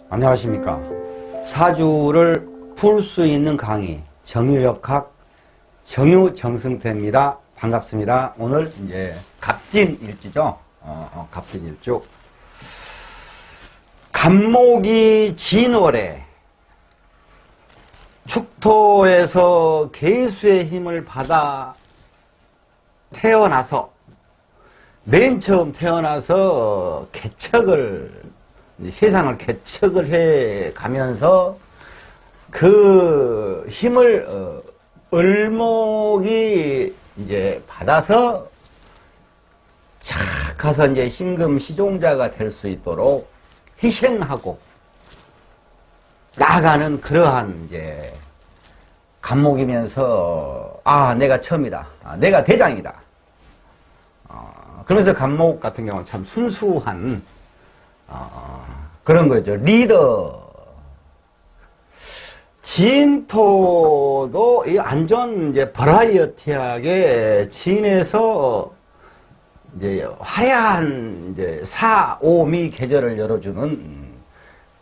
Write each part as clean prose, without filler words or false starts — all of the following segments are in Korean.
안녕하십니까. 사주를 풀 수 있는 강의 정유역학 정유정승태입니다. 반갑습니다. 오늘 이제 갑진일주죠. 갑진일주. 갑목이 진월에 축토에서 계수의 힘을 받아 태어나서 맨 처음 태어나서 세상을 개척을 해 가면서 그 힘을 을목이 이제 받아서 착 가서 이제 신금 시종자가 될 수 있도록 희생하고 나아가는 그러한 이제 갑목이면서 내가 처음이다. 내가 대장이다. 그러면서 갑목 같은 경우는 참 순수한 그런 거죠. 리더. 진토도 이 완전 이제 버라이어티하게 진에서 이제 화려한 이제 사오미 계절을 열어주는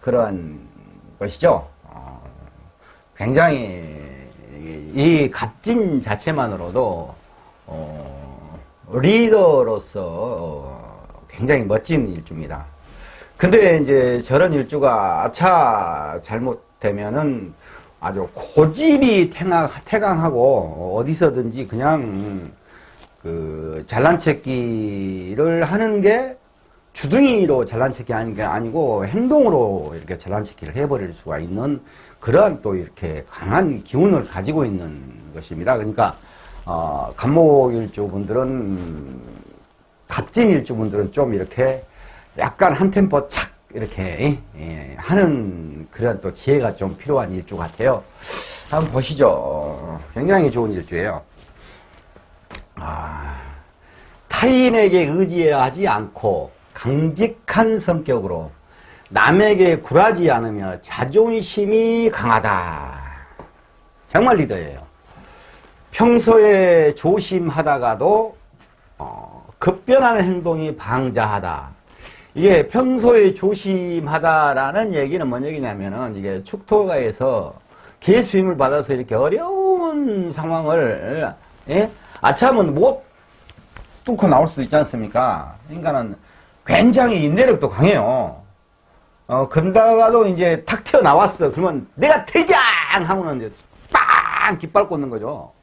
그러한 것이죠. 굉장히 이 갑진 자체만으로도 리더로서 굉장히 멋진 일주입니다. 근데 이제 저런 일주가 잘못되면은 아주 고집이 태강하고 어디서든지 그냥 그 잘난찾기를 하는 게 주둥이로 잘난찾기 하는 게 아니고 행동으로 이렇게 잘난찾기를 해버릴 수가 있는 그러한 또 이렇게 강한 기운을 가지고 있는 것입니다. 그러니까 갑목일주 분들은 갑진일주 분들은 좀 이렇게 약간 한 템포 착 이렇게 하는 그런 또 지혜가 좀 필요한 일주 같아요. 한번 보시죠. 굉장히 좋은 일주예요. 타인에게 의지하지 않고 강직한 성격으로 남에게 굴하지 않으며 자존심이 강하다. 정말 리더예요. 평소에 조심하다가도 급변하는 행동이 방자하다. 이게 평소에 조심하다라는 얘기는 뭔 얘기냐면은 이게 축토가에서 계수 힘을 받아서 이렇게 어려운 상황을 아참은 못 뚫고 나올 수 있지 않습니까? 그러니까는 굉장히 인내력도 강해요. 그러다가도 이제 탁 튀어나왔어. 그러면 내가 대장! 하고는 이제 빵! 깃발 꽂는 거죠.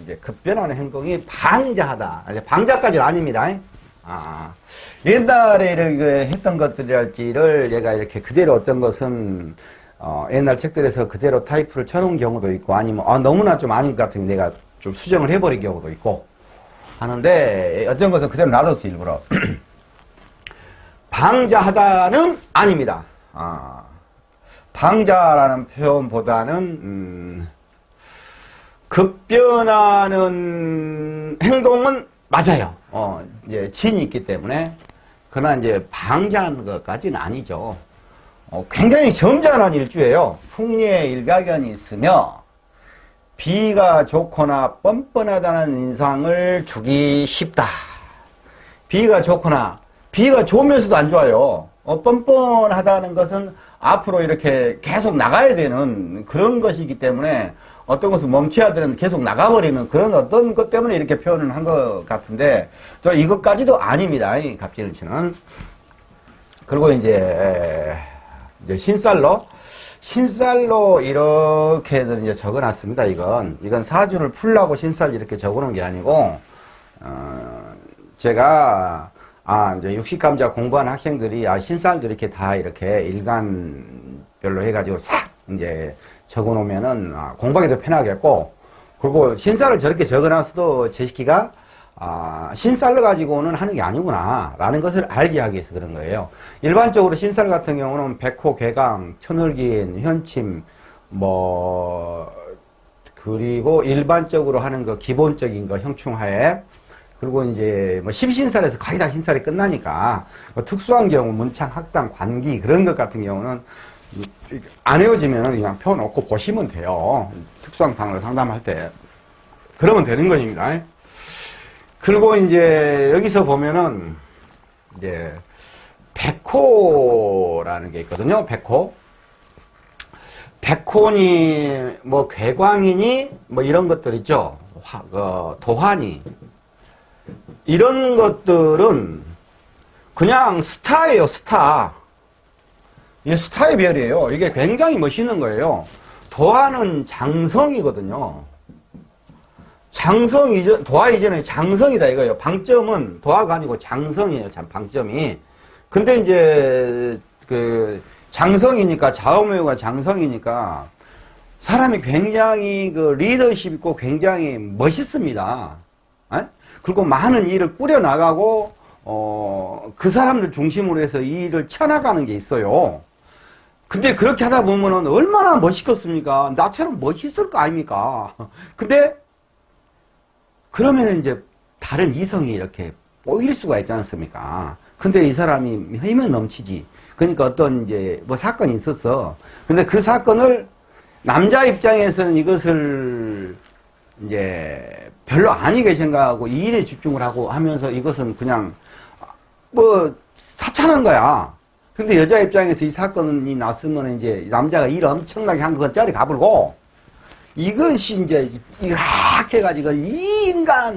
이제 급변하는 행동이 방자하다. 방자까지는 아닙니다. 옛날에 이렇게 했던 것들이랄지를 얘가 이렇게 그대로 어떤 것은 옛날 책들에서 그대로 타이프를 쳐놓은 경우도 있고 아니면 너무나 좀 아닌 것 같은 게 내가 좀 수정을 해버린 경우도 있고 하는데 어떤 것은 그대로 놔뒀어 일부러. 방자하다는 아닙니다. 방자라는 표현보다는 급변하는 행동은 맞아요. 이제 진이 있기 때문에. 그러나 이제 방자한 것까지는 아니죠. 굉장히 점잖은 일주예요. 풍리에 일가견이 있으며 비가 좋거나 뻔뻔하다는 인상을 주기 쉽다. 비가 좋거나 비가 좋으면서도 안 좋아요. 뻔뻔하다는 것은 앞으로 이렇게 계속 나가야 되는 그런 것이기 때문에 어떤 것은 멈춰야 되는 계속 나가버리는 그런 어떤 것 때문에 이렇게 표현을 한 것 같은데 또 이것까지도 아닙니다. 이 갑진일주는. 그리고 이제 신살로 이렇게들 이제 적어놨습니다. 이건 사주를 풀라고 신살 이렇게 적어놓은 게 아니고 제가 이제 육식감자 공부하는 학생들이 신살도 이렇게 다 이렇게 일간별로 해가지고 싹 이제 적어놓으면은 공부하기도 편하겠고, 그리고 신살을 저렇게 적어놨어도 제시키가 신살로 가지고는 하는 게 아니구나 라는 것을 알게 하기 위해서 그런 거예요. 일반적으로 신살 같은 경우는 백호, 괴강, 천을긴, 현침 그리고 일반적으로 하는 거 기본적인 거 형충하에, 그리고 이제 십신살에서 거의 다 신살이 끝나니까 특수한 경우 문창, 학당, 관기 그런 것 같은 경우는 안 외워지면 그냥 펴놓고 보시면 돼요. 특수한 상을 상담할 때. 그러면 되는 것입니다. 그리고 이제 여기서 보면은 이제 백호라는 게 있거든요. 백호. 백호니, 뭐, 괴광이니, 뭐, 이런 것들 있죠. 도화니. 이런 것들은 그냥 스타예요, 스타. 이게 스타의 별이에요. 이게 굉장히 멋있는 거예요. 도화는 장성이거든요. 도화 이전에 장성이다 이거예요. 방점은 도화가 아니고 장성이에요. 방점이. 근데 이제 장성이니까 좌우명가 장성이니까 사람이 굉장히 리더십 있고 굉장히 멋있습니다. 에? 그리고 많은 일을 꾸려 나가고 그 사람들 중심으로 해서 이 일을 쳐나가는 게 있어요. 근데 그렇게 하다 보면은 얼마나 멋있겠습니까? 나처럼 멋있을 거 아닙니까? 근데 그러면 이제 다른 이성이 이렇게 보일 수가 있지 않습니까? 근데 이 사람이 힘은 넘치지. 그러니까 어떤 이제 뭐 사건이 있었어. 근데 그 사건을 남자 입장에서는 이것을 이제 별로 아니게 생각하고 이 일에 집중을 하고 하면서 이것은 그냥 뭐 사찬한 거야. 근데 여자 입장에서 이 사건이 났으면 이제 남자가 일 엄청나게 한 건 짜리 가불고 이것이 이제 이악 해가지고 이 인간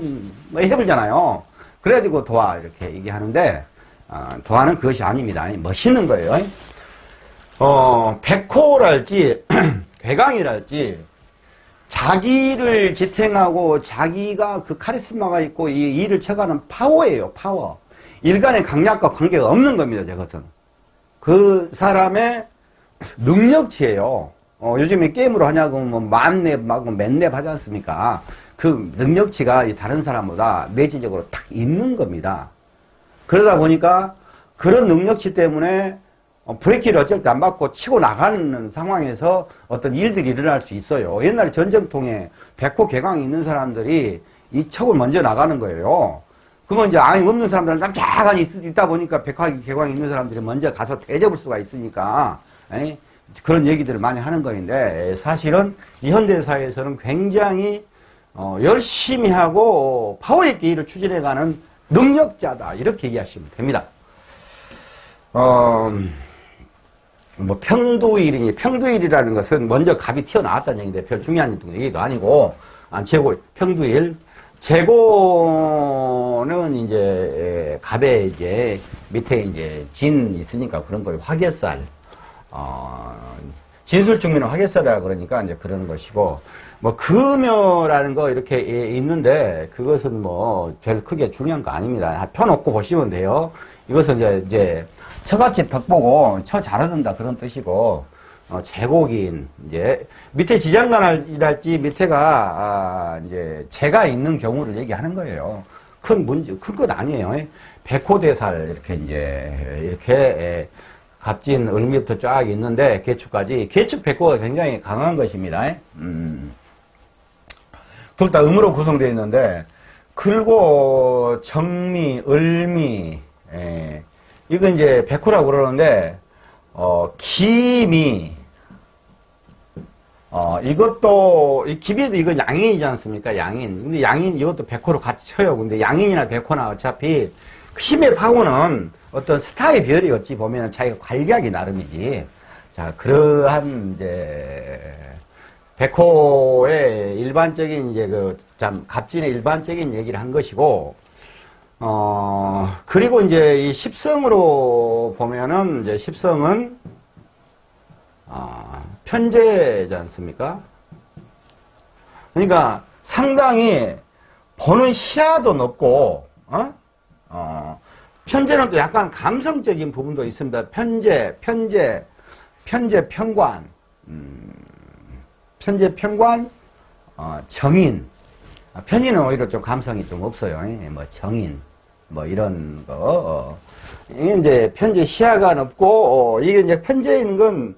뭐 해버리잖아요. 그래가지고 도화 이렇게 얘기하는데 도화는 그것이 아닙니다. 멋있는 거예요. 백호랄지 괴강이랄지 자기를 지탱하고 자기가 그 카리스마가 있고 이 일을 쳐가는 파워예요. 파워. 일간의 강약과 관계가 없는 겁니다. 저것은. 그 사람의 능력치예요. 요즘에 게임으로 하냐고 뭐 만렙, 맨렙 하지 않습니까? 그 능력치가 다른 사람보다 내지적으로 탁 있는 겁니다. 그러다 보니까 그런 능력치 때문에 브레이크를 어쩔 때 안 받고 치고 나가는 상황에서 어떤 일들이 일어날 수 있어요. 옛날에 전쟁통에 백호 개강이 있는 사람들이 이 척을 먼저 나가는 거예요. 그러면 이제 아니 없는 사람들은 남자간이 있다 보니까 백화 개광이 있는 사람들이 먼저 가서 대접을 수가 있으니까 그런 얘기들을 많이 하는 거인데 사실은 이 현대사회에서는 굉장히 열심히 하고 파워 있게 일을 추진해가는 능력자다 이렇게 얘기하시면 됩니다. 뭐 평두일이라는 것은 먼저 갑이 튀어나왔다는 얘기인데 별 중요한 얘기도 아니고 평두일 재고는 이제 갑에 이제 밑에 이제 진 있으니까 그런 거예요. 화개살. 진술중미는 화개살이라 그러니까 이제 그러는 것이고, 뭐 금요라는 거 이렇게 있는데 그것은 뭐 별 크게 중요한 거 아닙니다. 펴놓고 보시면 돼요. 이것은 이제 처같이 덕보고 처 잘 얻는다 그런 뜻이고, 제곡인 이제 밑에 지장간이랄지 밑에가 이제 재가 있는 경우를 얘기하는 거예요. 큰 건 아니에요. 백호대살 이렇게 갑진 을미부터 쫙 있는데 개축까지 개축 백호가 굉장히 강한 것입니다. 둘 다 음으로 구성되어 있는데 글고 정미, 을미 이건 이제 백호라고 그러는데 기미 이것도 이 기비도 이건 양인이지 않습니까? 양인. 근데 양인 이것도 백호로 같이 쳐요. 근데 양인이나 백호나 어차피 힘의 파고는 어떤 스타의 별이 어찌 보면 자기가 관리하기 나름이지. 자, 그러한 이제 백호의 일반적인 이제 갑진의 일반적인 얘기를 한 것이고, 그리고 이제 이 십성으로 보면은 이제 십성은 편재지 않습니까? 그러니까 상당히 보는 시야도 높고, 편재는 또 약간 감성적인 부분도 있습니다. 편재, 편관, 정인. 편인은 오히려 좀 감성이 좀 없어요. 뭐 정인, 뭐 이런 거. 이게 이제 편재 시야가 높고, 이게 이제 편재인 건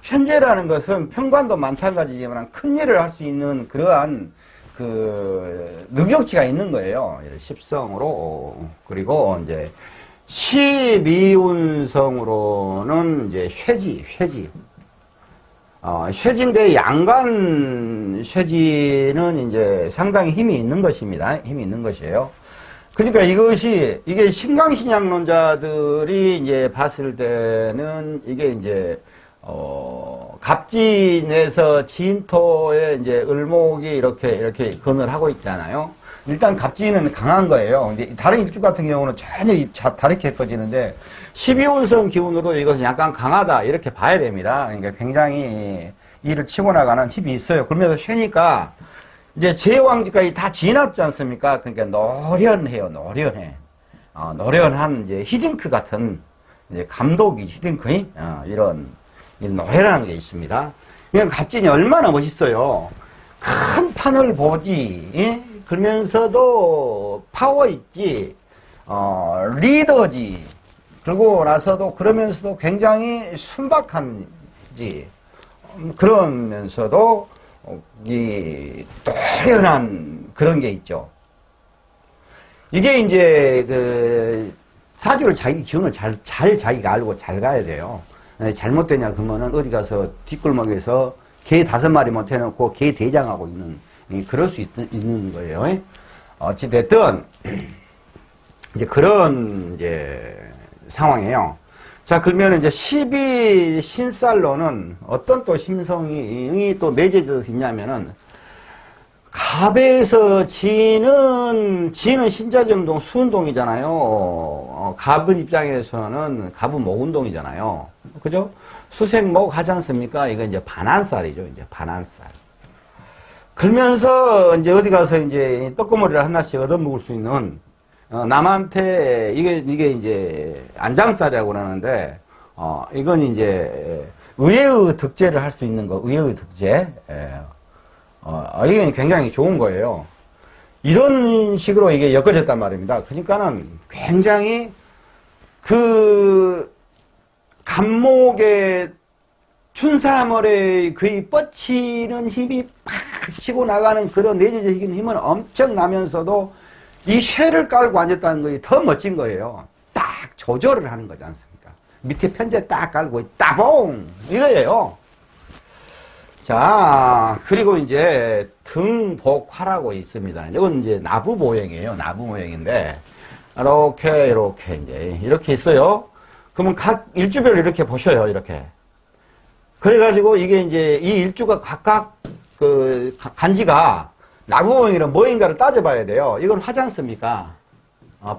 편재라는 것은 편관도 마찬가지지만 큰 일을 할 수 있는 그러한 능력치가 있는 거예요. 십성으로. 그리고 이제 12운성으로는 이제 쇠지. 쇠지인데 양간 쇠지는 이제 상당히 힘이 있는 것입니다. 힘이 있는 것이에요. 그러니까 이게 신강신약론자들이 이제 봤을 때는 이게 이제, 갑진에서 진토에 이제 을목이 이렇게 건을 하고 있잖아요. 일단 갑진은 강한 거예요. 근데 다른 일주 같은 경우는 전혀 다르게 해커지는데 12운성 기운으로 이것은 약간 강하다 이렇게 봐야 됩니다. 그러니까 굉장히 일을 치고 나가는 힘이 있어요. 그러면서 쉬니까 이제 제왕지까지 다 지났지 않습니까? 그러니까 노련해요. 노련해. 노련한 이제 히딩크 같은 이제 감독이 히딩크 이런 노래라는 게 있습니다. 그러니까 갑진이 얼마나 멋있어요. 큰 판을 보지. 예? 그러면서도 파워 있지. 리더지. 그러고 나서도 그러면서도 굉장히 순박한지. 그러면서도 이 또련한 그런 게 있죠. 이게 이제 그 사주를 자기 기운을 잘 자기가 알고 잘 가야 돼요. 잘못되냐 그러면은 어디 가서 뒷골목에서 개 5마리 못 해놓고 개 대장하고 그럴 수 있는 거예요. 어찌됐든 이제 그런 이제 상황이에요. 자, 그러면 이제 12 신살로는 어떤 또 심성이 또 맺어져 있냐면은, 갑에서 지는 신자정동 수운동이잖아요. 갑은 입장에서는 갑은 목운동이잖아요. 그죠? 수생목 하지 않습니까? 이거 이제 반한살이죠. 이제 반한살. 그러면서 이제 어디 가서 이제 떡고머리를 하나씩 얻어먹을 수 있는 남한테 이게 이제 안장살이라고 그러는데 이건 이제 의회의 득제를 할 수 있는 거, 의회의 득제. 이게 굉장히 좋은 거예요. 이런 식으로 이게 엮어졌단 말입니다. 그러니까는 굉장히 그 간목의 춘사머리의 그의 뻗치는 힘이 팍 치고 나가는 그런 내재적인 힘은 엄청나면서도 이 쇠를 깔고 앉았다는 것이 더 멋진 거예요. 딱 조절을 하는 거지 않습니까? 밑에 편제 딱 깔고 따봉 이거예요. 자, 그리고 이제 등복화라고 있습니다. 이건 이제 나부 모형이에요. 나부 모형인데 이렇게 이제 이렇게 있어요. 그러면 각 일주별로 이렇게 보셔요. 이렇게. 그래가지고 이게 이제 이 일주가 각각 그 간지가 나부모형이란 뭐인가를 따져봐야 돼요. 이건 화지 않습니까?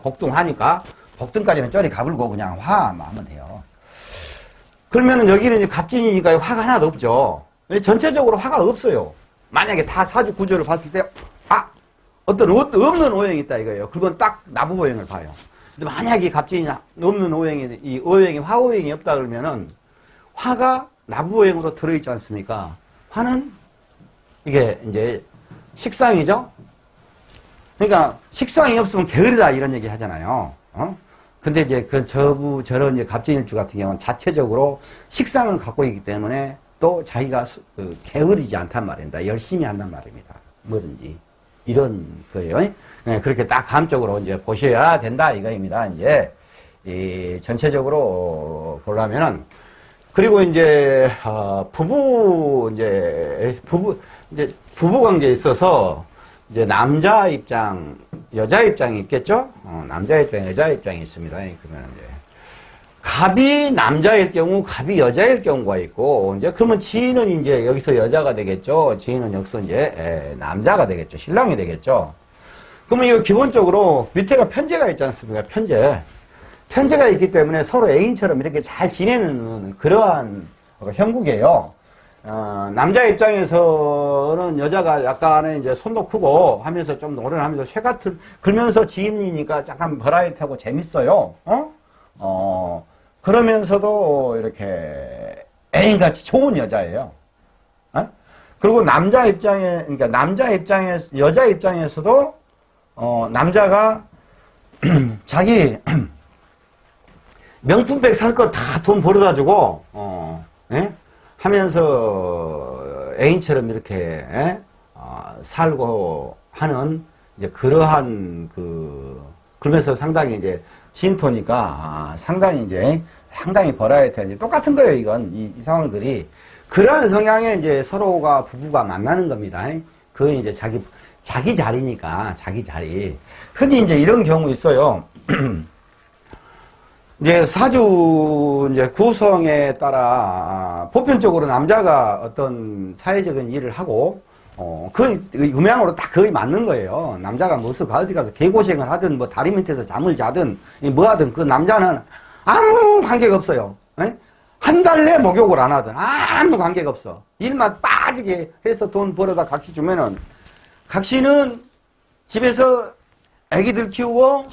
복등화니까 복등까지는 쩌리 가불고 그냥 화만 하면 돼요. 그러면은 여기는 이제 갑진이니까 화가 하나도 없죠. 전체적으로 화가 없어요. 만약에 다 사주 구조를 봤을 때 어떤 없는 오형이 있다 이거예요. 그건 딱 나부모형을 봐요. 근데 만약에 갑진이 없는 오형이 이 오형이 화오형이 없다 그러면은 화가 나부오형으로 들어있지 않습니까? 화는 이게 이제 식상이죠? 그러니까 식상이 없으면 게으르다 이런 얘기 하잖아요. 근데 이제 저런 이제 갑진일주 같은 경우는 자체적으로 식상을 갖고 있기 때문에 또 자기가 게으르지 않단 말입니다. 열심히 한단 말입니다. 뭐든지. 이런 거예요. 네, 그렇게 딱 감적으로 이제 보셔야 된다 이거입니다. 이제, 전체적으로 보려면은, 그리고 이제, 부부 관계에 있어서, 이제 남자 입장, 여자 입장이 있겠죠? 남자 입장, 여자 입장이 있습니다. 그러면 이제, 갑이 남자일 경우, 갑이 여자일 경우가 있고, 이제, 그러면 지인은 이제 여기서 여자가 되겠죠? 지인은 여기서 이제, 남자가 되겠죠? 신랑이 되겠죠? 그러면 이거 기본적으로 밑에가 편제가 있지 않습니까? 편제가 있기 때문에 서로 애인처럼 이렇게 잘 지내는 그러한 형국이에요. 남자 입장에서는 여자가 약간의 이제 손도 크고 하면서 좀 노련하면서 쇠 같은, 그러면서 지인이니까 약간 버라이트하고 재밌어요. 그러면서도 이렇게 애인같이 좋은 여자예요. 그리고 남자 입장에, 그러니까 여자 입장에서도, 남자가 자기 명품백 살 거 다 돈 벌어다 주고, 하면서 애인처럼 이렇게, 살고 하는, 이제 그러한 그러면서 상당히 이제 진토니까, 상당히 버라이어티, 똑같은 거예요, 이건. 이 상황들이. 그러한 성향에 이제 서로가 부부가 만나는 겁니다. 그건 이제 자기 자리니까, 자기 자리. 흔히 이제 이런 경우 있어요. 이제 사주 이제 구성에 따라 보편적으로 남자가 어떤 사회적인 일을 하고 그 음양으로 딱 거의 맞는 거예요. 남자가 무슨 어디 가서 개고생을 하든 뭐 다리 밑에서 잠을 자든 뭐 하든 그 남자는 아무 관계가 없어요. 에? 한 달 내 목욕을 안 하든 아무 관계가 없어. 일만 빠지게 해서 돈 벌어다 각시 주면은 각시는 집에서 애기들 키우고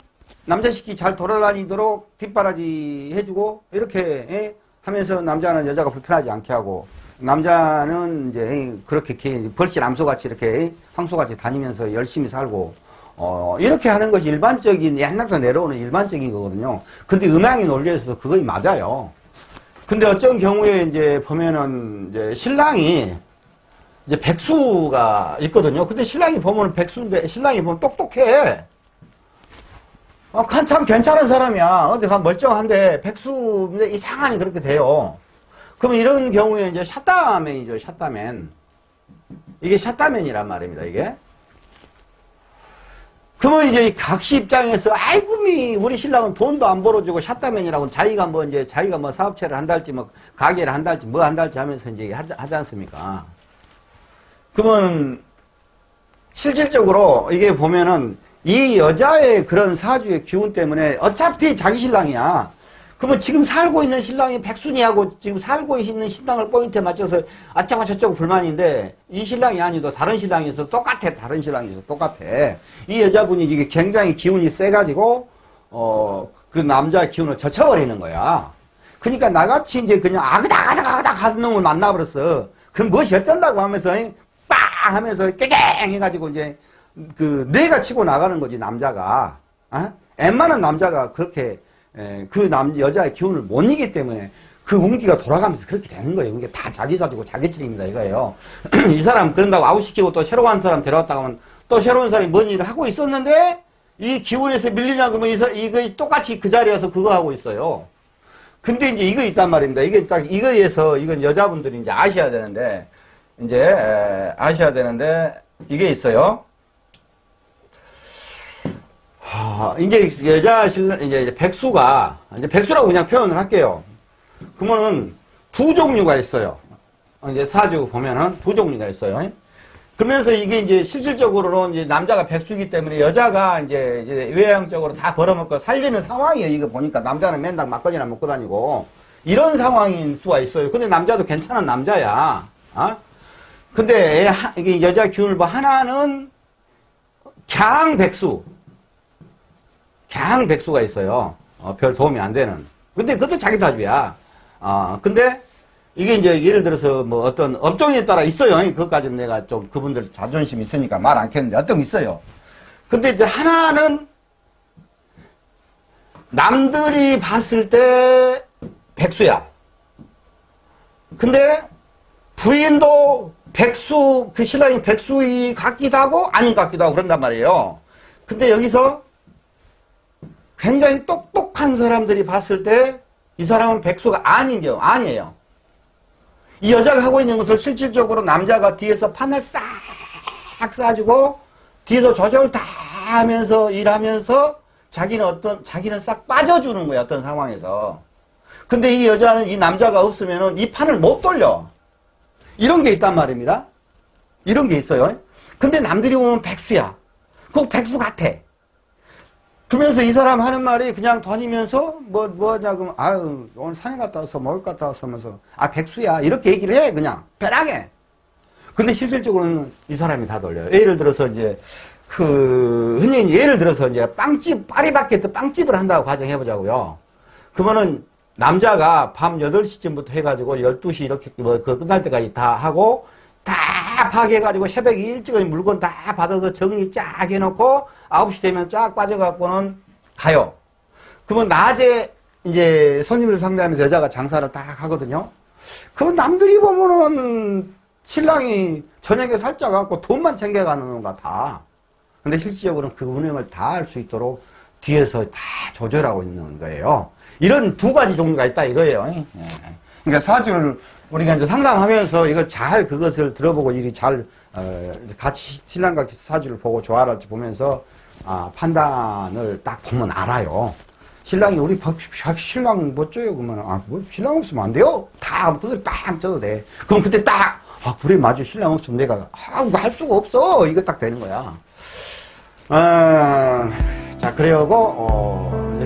남자 새끼 잘 돌아다니도록 뒷바라지 해주고 이렇게 하면서 남자는 여자가 불편하지 않게 하고 남자는 이제 그렇게 벌실 암소같이 이렇게 황소같이 다니면서 열심히 살고 이렇게 하는 것이 일반적인 옛날부터 내려오는 일반적인 거거든요. 근데 음양이 논리에서 그거이 맞아요. 근데 어떤 경우에 이제 보면은 이제 신랑이 이제 백수가 있거든요. 근데 신랑이 보면 백수인데 신랑이 보면 똑똑해. 참 괜찮은 사람이야. 어디 가 멀쩡한데 백수인데 이상하니 그렇게 돼요. 그러면 이런 경우에 이제 샷다맨이죠. 샷다맨. 이게 샷다맨이란 말입니다. 이게. 그러면 이제 각시 입장에서 아이고 우리 신랑은 돈도 안 벌어주고 샷다맨이라고 자기가 뭐 사업체를 한달지 뭐 가게를 한달지 뭐 한달지 하면서 이제 하지 않습니까? 그러면 실질적으로 이게 보면은 이 여자의 그런 사주의 기운 때문에 어차피 자기 신랑이야. 그러면 지금 살고 있는 신랑이 백순이하고 지금 살고 있는 신랑을 포인트에 맞춰서 아짜고 저짜고 불만인데 이 신랑이 아니도 다른 신랑이 있어 똑같아. 다른 신랑이 있어 똑같아. 이 여자분이 이게 굉장히 기운이 세가지고 그 남자의 기운을 젖혀버리는 거야. 그러니까 나같이 이제 그냥 아그닥 하는 놈을 만나버렸어. 그럼 무엇이 어쩐다고 하면서 빵 하면서 깨갱 해가지고 이제 내가 치고 나가는 거지, 남자가. 웬만한 남자가 그렇게, 여자의 기운을 못 이기기 때문에 그 운기가 돌아가면서 그렇게 되는 거예요. 이게 다 자기 사주고 자기 책임이다, 이거예요. 이 사람 그런다고 아웃시키고 또 새로운 사람 데려왔다고 하면 또 새로운 사람이 뭔 일을 하고 있었는데 이 기운에서 밀리냐 그러면 이거 똑같이 그 자리에서 그거 하고 있어요. 근데 이제 이거 있단 말입니다. 이게 딱 이거에서 이건 여자분들이 이제 아셔야 되는데 이게 있어요. 이제 여자 신랑, 이제 백수가, 이제 백수라고 그냥 표현을 할게요. 그러면은 두 종류가 있어요. 이제 사주 보면은 두 종류가 있어요. 그러면서 이게 이제 실질적으로는 이제 남자가 백수이기 때문에 여자가 이제 외향적으로 다 벌어먹고 살리는 상황이에요. 이거 보니까 남자는 맨날 막걸리나 먹고 다니고 이런 상황인 수가 있어요. 근데 남자도 괜찮은 남자야. 근데 이게 여자 기운을 봐. 하나는 강백수가 있어요. 별 도움이 안 되는. 근데 그것도 자기 사주야. 근데 이게 이제 예를 들어서 뭐 어떤 업종에 따라 있어요. 그것까지는 내가 좀 그분들 자존심이 있으니까 말 않겠는데 어떤 게 있어요. 근데 이제 하나는 남들이 봤을 때 백수야. 근데 부인도 백수, 그 신랑이 백수이 같기도 하고 아닌 것 같기도 하고 그런단 말이에요. 근데 여기서 굉장히 똑똑한 사람들이 봤을 때 이 사람은 백수가 아니에요. 이 여자가 하고 있는 것을 실질적으로 남자가 뒤에서 판을 싹 쏴주고 뒤에서 조절 다 하면서 일하면서 자기는 싹 빠져주는 거야, 어떤 상황에서. 근데 이 여자는 이 남자가 없으면은 이 판을 못 돌려. 이런 게 있단 말입니다. 이런 게 있어요. 근데 남들이 보면 백수야. 그 백수 같아. 그러면서 이 사람 하는 말이 그냥 다니면서 뭐 하냐고, 아유, 오늘 산에 갔다 와서 먹을 것 갔다 왔어 하면서, 백수야. 이렇게 얘기를 해, 그냥. 편하게. 근데 실질적으로는 이 사람이 다 돌려요. 예를 들어서 이제, 흔히 예를 들어서 이제 파리바게뜨 빵집을 한다고 가정해보자고요. 그러면은 남자가 밤 8시쯤부터 해가지고 12시 이렇게 끝날 때까지 다 하고, 다 파괴해가지고 새벽에 일찍 물건 다 받아서 정리 쫙 해놓고 9시 되면 쫙 빠져갖고는 가요. 그러면 낮에 이제 손님들 상대하면서 여자가 장사를 딱 하거든요. 그럼 남들이 보면은 신랑이 저녁에 살짝 갖고 돈만 챙겨가는 것 같아. 근데 실질적으로는 그 운영을 다 할 수 있도록 뒤에서 다 조절하고 있는 거예요. 이런 두 가지 종류가 있다 이거예요. 그러니까 사주를 우리가 이제 상담하면서 이걸 잘 그것을 들어보고 일이 잘 같이 신랑과 사주를 보고 조화랄지 보면서 판단을 딱 보면 알아요. 신랑이 우리 신랑 뭐 쪄요? 그러면 뭐 신랑 없으면 안 돼요? 다 구슬 빵 쪄도 돼. 그럼 그때 딱 그래 맞아 신랑 없으면 내가 그거 할 수가 없어 이거 딱 되는 거야. 자 그래하고